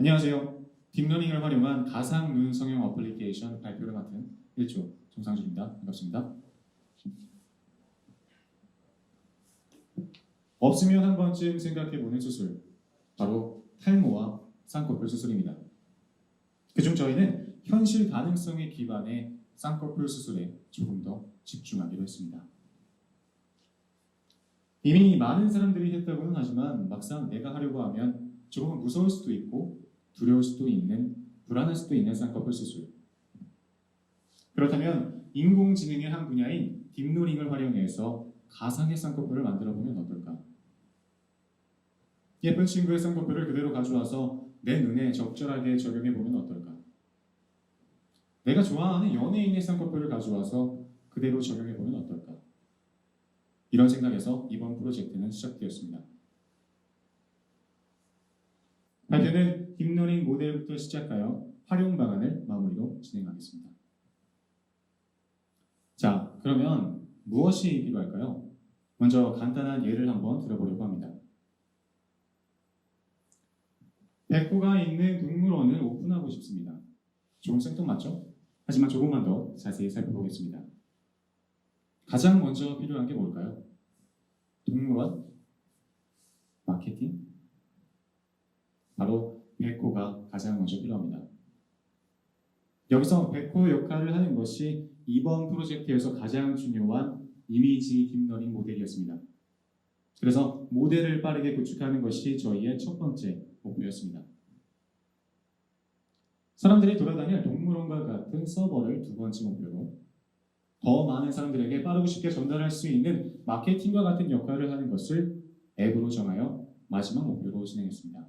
안녕하세요. 딥러닝을 활용한 가상 눈성형 어플리케이션 발표를 맡은 1조 정상준입니다. 반갑습니다. 없으면 한 번쯤 생각해보는 수술, 바로 탈모와 쌍꺼풀 수술입니다. 그중 저희는 현실 가능성에 기반해 쌍꺼풀 수술에 조금 더 집중하기로 했습니다. 이미 많은 사람들이 했다고는 하지만 막상 내가 하려고 하면 조금 무서울 수도 있고 두려울 수도 있는, 불안할 수도 있는 쌍꺼풀 수술. 그렇다면 인공지능의 한 분야인 딥러닝을 활용해서 가상의 쌍꺼풀을 만들어보면 어떨까? 예쁜 친구의 쌍꺼풀을 그대로 가져와서 내 눈에 적절하게 적용해보면 어떨까? 내가 좋아하는 연예인의 쌍꺼풀을 가져와서 그대로 적용해보면 어떨까? 이런 생각에서 이번 프로젝트는 시작되었습니다. 발표는 딥러닝 모델부터 시작하여 활용 방안을 마무리로 진행하겠습니다. 자, 그러면 무엇이 필요할까요? 먼저 간단한 예를 한번 들어보려고 합니다. 백호가 있는 동물원을 오픈하고 싶습니다. 조금 생뚱맞죠? 하지만 조금만 더 자세히 살펴보겠습니다. 가장 먼저 필요한 게 뭘까요? 동물원, 마케팅, 바로 백호가 가장 먼저 필요합니다. 여기서 백호 역할을 하는 것이 이번 프로젝트에서 가장 중요한 이미지 딥러닝 모델이었습니다. 그래서 모델을 빠르게 구축하는 것이 저희의 첫 번째 목표였습니다. 사람들이 돌아다닐 동물원과 같은 서버를 두 번째 목표로, 더 많은 사람들에게 빠르고 쉽게 전달할 수 있는 마케팅과 같은 역할을 하는 것을 앱으로 정하여 마지막 목표로 진행했습니다.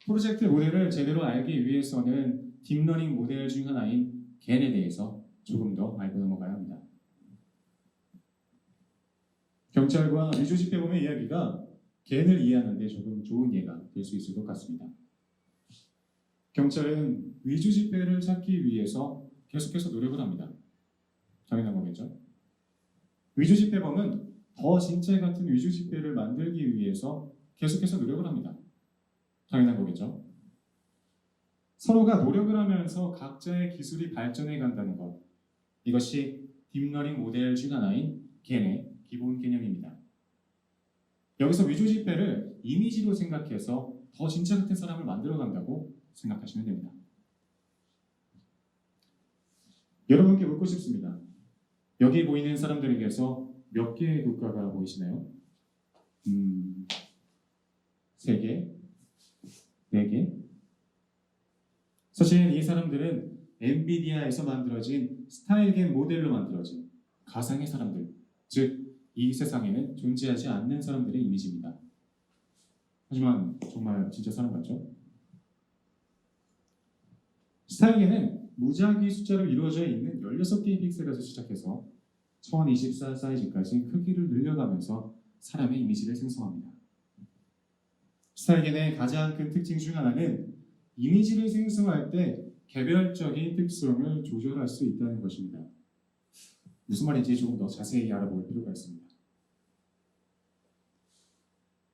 프로젝트 모델을 제대로 알기 위해서는 딥러닝 모델 중 하나인 겐에 대해서 조금 더 알고 넘어가야 합니다. 경찰과 위조지폐범의 이야기가 겐을 이해하는 데 조금 좋은 예가 될 수 있을 것 같습니다. 경찰은 위조지폐를 찾기 위해서 계속해서 노력을 합니다. 당연한 거겠죠? 위조지폐범은 더 진짜 같은 위조지폐를 만들기 위해서 계속해서 노력을 합니다. 당연한 거겠죠? 서로가 노력을 하면서 각자의 기술이 발전해 간다는 것, 이것이 딥러닝 모델 중 하나인 겐의 기본 개념입니다. 여기서 위조지폐를 이미지로 생각해서 더 진짜 같은 사람을 만들어 간다고 생각하시면 됩니다. 여러분께 묻고 싶습니다. 여기 보이는 사람들에게서 몇 개의 국가가 보이시나요? 3개? 4개? 사실 이 사람들은 엔비디아에서 만들어진 스타일겐 모델로 만들어진 가상의 사람들, 즉 이 세상에는 존재하지 않는 사람들의 이미지입니다. 하지만 정말 진짜 사람 같죠? 스타일겐은 무작위 숫자로 이루어져 있는 16개의 픽셀에서 시작해서 1024 사이즈까지 크기를 늘려가면서 사람의 이미지를 생성합니다. 스타일겐의 가장 큰 특징 중 하나는 이미지를 생성할 때 개별적인 특성을 조절할 수 있다는 것입니다. 무슨 말인지 조금 더 자세히 알아볼 필요가 있습니다.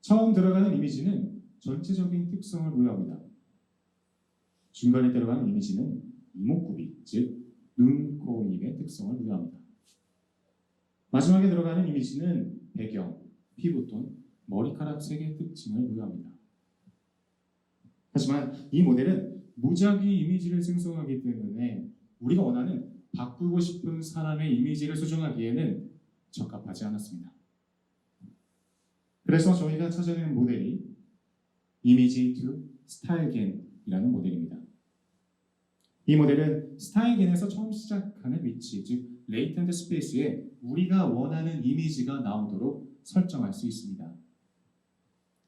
처음 들어가는 이미지는 전체적인 특성을 부여합니다. 중간에 들어가는 이미지는 이목구비, 즉 눈, 코, 입의 특성을 부여합니다. 마지막에 들어가는 이미지는 배경, 피부톤, 머리카락 색의 특징을 부여합니다. 하지만 이 모델은 무작위 이미지를 생성하기 때문에 우리가 원하는 바꾸고 싶은 사람의 이미지를 수정하기에는 적합하지 않았습니다. 그래서 저희가 찾아낸 모델이 이미지 to 스타일겐이라는 모델입니다. 이 모델은 스타일겐에서 처음 시작하는 위치, 즉 레이텐트 스페이스에 우리가 원하는 이미지가 나오도록 설정할 수 있습니다.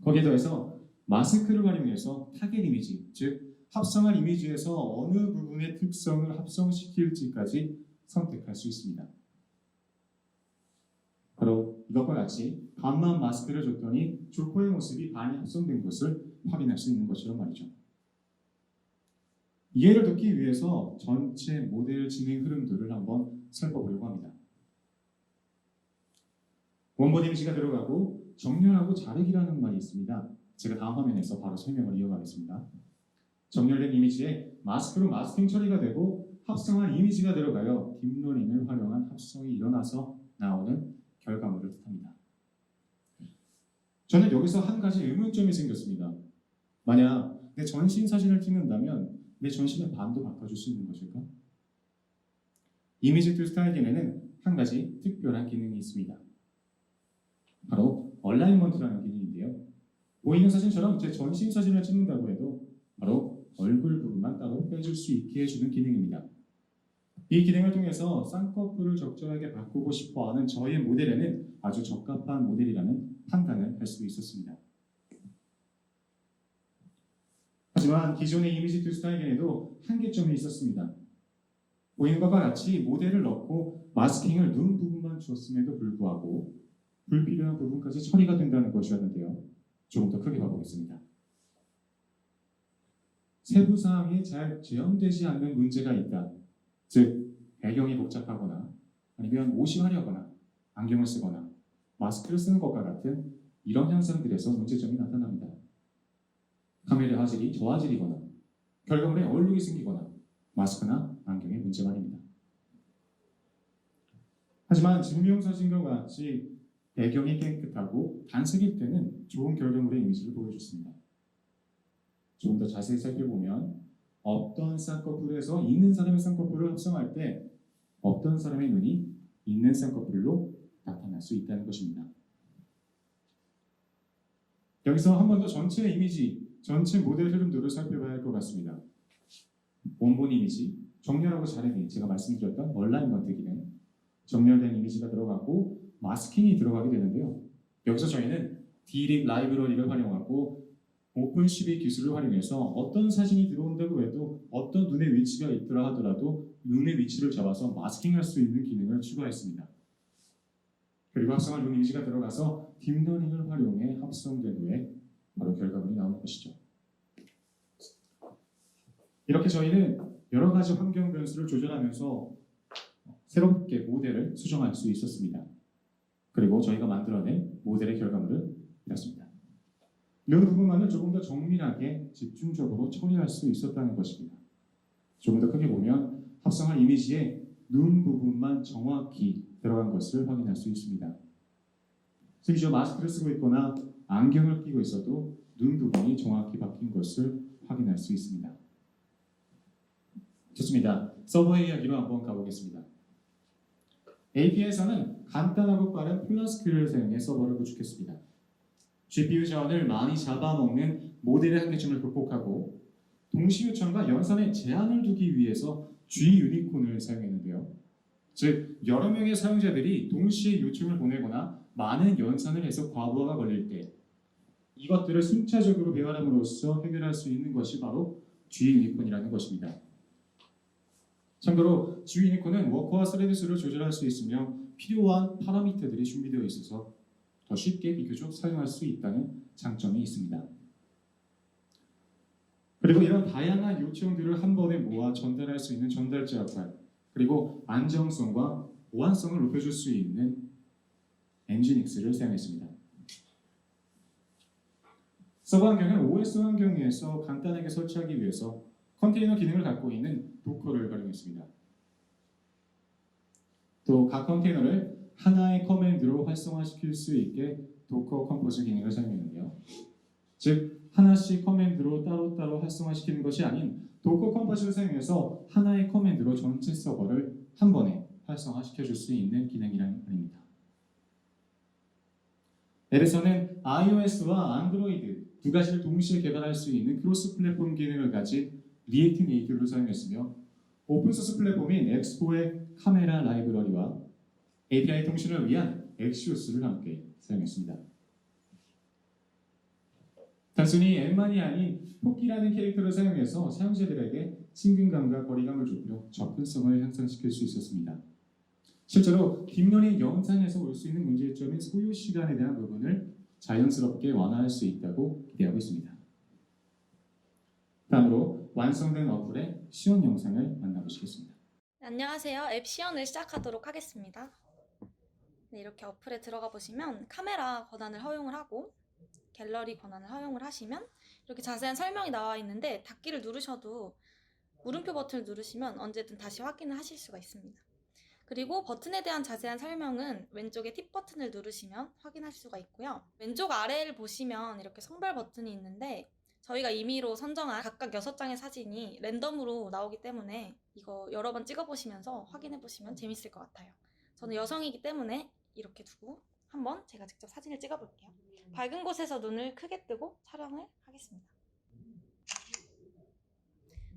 거기에 더해서 마스크를 활용해서 타겟 이미지, 즉 합성한 이미지에서 어느 부분의 특성을 합성시킬지까지 선택할 수 있습니다. 바로 이것과 같이 반만 마스크를 줬더니 조코의 모습이 반이 합성된 것을 확인할 수 있는 것이란 말이죠. 이해를 돕기 위해서 전체 모델 진행 흐름들을 한번 살펴보려고 합니다. 원본 이미지가 들어가고 정렬하고 자르기라는 말이 있습니다. 제가 다음 화면에서 바로 설명을 이어가겠습니다. 정렬된 이미지에 마스크로 마스킹 처리가 되고 합성한 이미지가 들어가요. 딥러닝을 활용한 합성이 일어나서 나오는 결과물을 뜻합니다. 저는 여기서 한 가지 의문점이 생겼습니다. 만약 내 전신 사진을 찍는다면 내 전신의 반도 바꿔줄 수 있는 것일까? 이미지 투 스타일겐에는 한 가지 특별한 기능이 있습니다. 바로 얼라이먼트라는 기능인데요. 보이는 사진처럼 제 전신 사진을 찍는다고 해도 바로 얼굴 부분만 따로 빼줄 수 있게 해주는 기능입니다. 이 기능을 통해서 쌍꺼풀을 적절하게 바꾸고 싶어하는 저의 모델에는 아주 적합한 모델이라는 판단을 할 수 있었습니다. 하지만 기존의 이미지 투 스타일겐에도 한계점이 있었습니다. 보이는 것과 같이 모델을 넣고 마스킹을 눈 부분만 주었음에도 불구하고 불필요한 부분까지 처리가 된다는 것이었는데요. 조금 더 크게 봐보겠습니다. 세부 사항이 잘 재현되지 않는 문제가 있다. 즉, 배경이 복잡하거나 아니면 옷이 화려하거나 안경을 쓰거나 마스크를 쓰는 것과 같은 이런 현상들에서 문제점이 나타납니다. 카메라 화질이 저화질이거나 결과물에 얼룩이 생기거나 마스크나 안경의 문제 말입니다. 하지만 증명사진과 같이 배경이 깨끗하고 단색일 때는 좋은 결과물의 이미지를 보여줬습니다. 조금 더 자세히 살펴보면 어떤 쌍꺼풀에서 있는 사람의 쌍꺼풀을 합성할 때 어떤 사람의 눈이 있는 쌍꺼풀로 나타날 수 있다는 것입니다. 여기서 한 번 더 전체 이미지, 전체 모델 흐름도를 살펴봐야 할 것 같습니다. 원본 이미지, 정렬하고 자르기, 제가 말씀드렸던 얼라이먼트 기능, 정렬된 이미지가 들어가고 마스킹이 들어가게 되는데요. 여기서 저희는 디립 라이브러리를 활용하고 오픈CV 기술을 활용해서 어떤 사진이 들어온다고 해도 어떤 눈의 위치가 있더라 하더라도 눈의 위치를 잡아서 마스킹할 수 있는 기능을 추가했습니다. 그리고 합성한 눈 이미지가 들어가서 딥러닝을 활용해 합성된 후에 바로 결과물이 나오는 것이죠. 이렇게 저희는 여러 가지 환경 변수를 조절하면서 새롭게 모델을 수정할 수 있었습니다. 그리고 저희가 만들어낸 모델의 결과물은 이렇습니다. 눈 부분만을 조금 더 정밀하게 집중적으로 처리할 수 있었다는 것입니다. 조금 더 크게 보면 합성한 이미지에 눈 부분만 정확히 들어간 것을 확인할 수 있습니다. 심지어 마스크를 쓰고 있거나 안경을 끼고 있어도 눈 부분이 정확히 바뀐 것을 확인할 수 있습니다. 좋습니다. 서버의 이야기로 한번 가보겠습니다. API에서는 간단하고 빠른 플라스크를 사용해 서버를 구축했습니다. GPU 자원을 많이 잡아먹는 모델의 한계점을 극복하고 동시 요청과 연산에 제한을 두기 위해서 G 유니콘을 사용했는데요. 즉, 여러 명의 사용자들이 동시에 요청을 보내거나 많은 연산을 해서 과부하가 걸릴 때 이것들을 순차적으로 배열함으로써 해결할 수 있는 것이 바로 G 유니콘이라는 것입니다. 참고로 G 유니콘은 워커와 스레드 수를 조절할 수 있으며 필요한 파라미터들이 준비되어 있어서 더 쉽게 비교적 사용할 수 있다는 장점이 있습니다. 그리고 이런 다양한 요청들을 한 번에 모아 전달할 수 있는 전달자 역할, 그리고 안정성과 보안성을 높여줄 수 있는 엔지닉스를 사용했습니다. 서버 환경은 OS 환경에서 간단하게 설치하기 위해서 컨테이너 기능을 갖고 있는 도커를 활용했습니다. 또 각 컨테이너를 하나의 커맨드로 활성화시킬 수 있게 도커 컴포즈 기능을 사용했는데요. 즉, 하나씩 커맨드로 따로따로 활성화시키는 것이 아닌 도커 컴포즈를 사용해서 하나의 커맨드로 전체 서버를 한 번에 활성화시켜줄 수 있는 기능이라는 말입니다. 앱에서는 iOS와 안드로이드 두 가지를 동시에 개발할 수 있는 크로스 플랫폼 기능을 가진 리액트 네이티브를 사용했으며 오픈소스 플랫폼인 엑스포의 카메라 라이브러리와 API 통신을 위한 엑시오스를 함께 사용했습니다. 단순히 앱만이 아닌 토끼라는 캐릭터를 사용해서 사용자들에게 친근감과 거리감을 주며 접근성을 향상시킬 수 있었습니다. 실제로 딥러닝 연산에서 올 수 있는 문제점인 소요 시간에 대한 부분을 자연스럽게 완화할 수 있다고 기대하고 있습니다. 다음으로 완성된 어플의 시연 영상을 만나보시겠습니다. 네, 안녕하세요. 앱 시연을 시작하도록 하겠습니다. 네, 이렇게 어플에 들어가 보시면 카메라 권한을 허용을 하고 갤러리 권한을 허용을 하시면 이렇게 자세한 설명이 나와 있는데 닫기를 누르셔도 물음표 버튼을 누르시면 언제든 다시 확인을 하실 수가 있습니다. 그리고 버튼에 대한 자세한 설명은 왼쪽에 팁 버튼을 누르시면 확인하실 수가 있고요. 왼쪽 아래를 보시면 이렇게 성별 버튼이 있는데 저희가 임의로 선정한 각각 6장의 사진이 랜덤으로 나오기 때문에 이거 여러 번 찍어보시면서 확인해보시면 재밌을 것 같아요. 저는 여성이기 때문에 이렇게 두고 한번 제가 직접 사진을 찍어볼게요. 밝은 곳에서 눈을 크게 뜨고 촬영을 하겠습니다.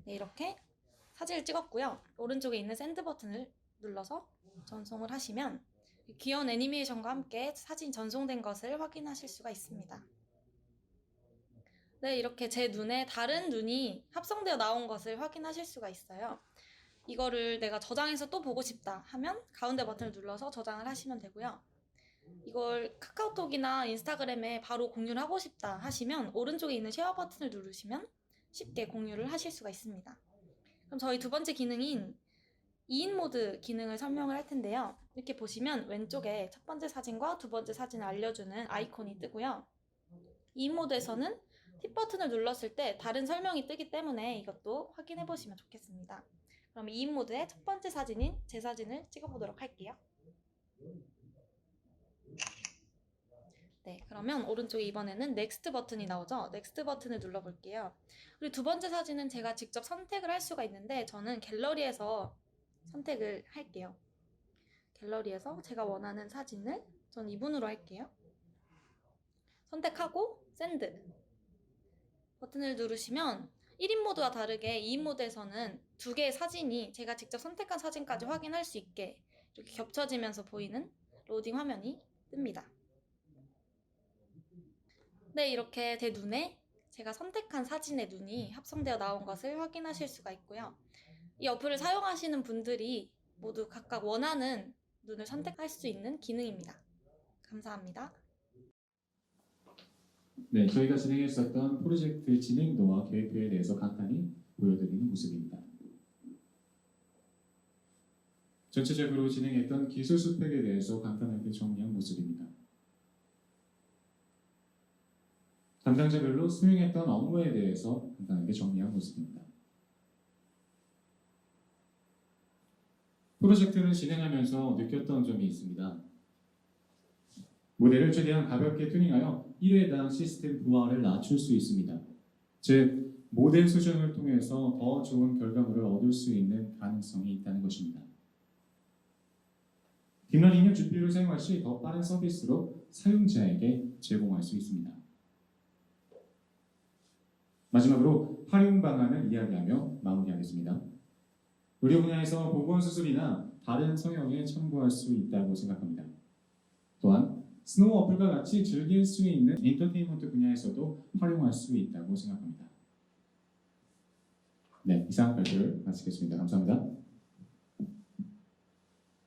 네, 이렇게 사진을 찍었고요. 오른쪽에 있는 샌드 버튼을 눌러서 전송을 하시면 귀여운 애니메이션과 함께 사진 전송된 것을 확인하실 수가 있습니다. 네, 이렇게 제 눈에 다른 눈이 합성되어 나온 것을 확인하실 수가 있어요. 이거를 내가 저장해서 또 보고 싶다 하면 가운데 버튼을 눌러서 저장을 하시면 되고요. 이걸 카카오톡이나 인스타그램에 바로 공유를 하고 싶다 하시면 오른쪽에 있는 쉐어 버튼을 누르시면 쉽게 공유를 하실 수가 있습니다. 그럼 저희 두 번째 기능인 2인 모드 기능을 설명을 할 텐데요. 이렇게 보시면 왼쪽에 첫 번째 사진과 두 번째 사진을 알려주는 아이콘이 뜨고요. 2인 모드에서는 팁 버튼을 눌렀을 때 다른 설명이 뜨기 때문에 이것도 확인해 보시면 좋겠습니다. 그럼 2인 모드의 첫 번째 사진인 제 사진을 찍어보도록 할게요. 네, 그러면 오른쪽에 이번에는 넥스트 버튼이 나오죠? 넥스트 버튼을 눌러볼게요. 그리고 두 번째 사진은 제가 직접 선택을 할 수가 있는데 저는 갤러리에서 선택을 할게요. 갤러리에서 제가 원하는 사진을 전 이분으로 할게요. 선택하고 샌드 버튼을 누르시면 1인 모드와 다르게 2인 모드에서는 두 개의 사진이 제가 직접 선택한 사진까지 확인할 수 있게 이렇게 겹쳐지면서 보이는 로딩 화면이 뜹니다. 네, 이렇게 제 눈에 제가 선택한 사진의 눈이 합성되어 나온 것을 확인하실 수가 있고요. 이 어플을 사용하시는 분들이 모두 각각 원하는 눈을 선택할 수 있는 기능입니다. 감사합니다. 네, 저희가 진행했었던 프로젝트 진행도와 계획표에 대해서 간단히 보여드리는 모습입니다. 전체적으로 진행했던 기술 스펙에 대해서 간단하게 정리한 모습입니다. 담당자별로 수행했던 업무에 대해서 간단하게 정리한 모습입니다. 프로젝트를 진행하면서 느꼈던 점이 있습니다. 모델을 최대한 가볍게 튜닝하여 1회당 시스템 부하를 낮출 수 있습니다. 즉, 모델 수정을 통해서 더 좋은 결과물을 얻을 수 있는 가능성이 있다는 것입니다. 딥러닝은 GPU를 사용할 시 더 빠른 서비스로 사용자에게 제공할 수 있습니다. 마지막으로 활용 방안을 이야기하며 마무리하겠습니다. 의료 분야에서 보건수술이나 다른 성형에 참고할 수 있다고 생각합니다. 또한 스노우 어플과 같이 즐길 수 있는 엔터테인먼트 분야에서도 활용할 수 있다고 생각합니다. 네, 이상 발표를 마치겠습니다. 감사합니다.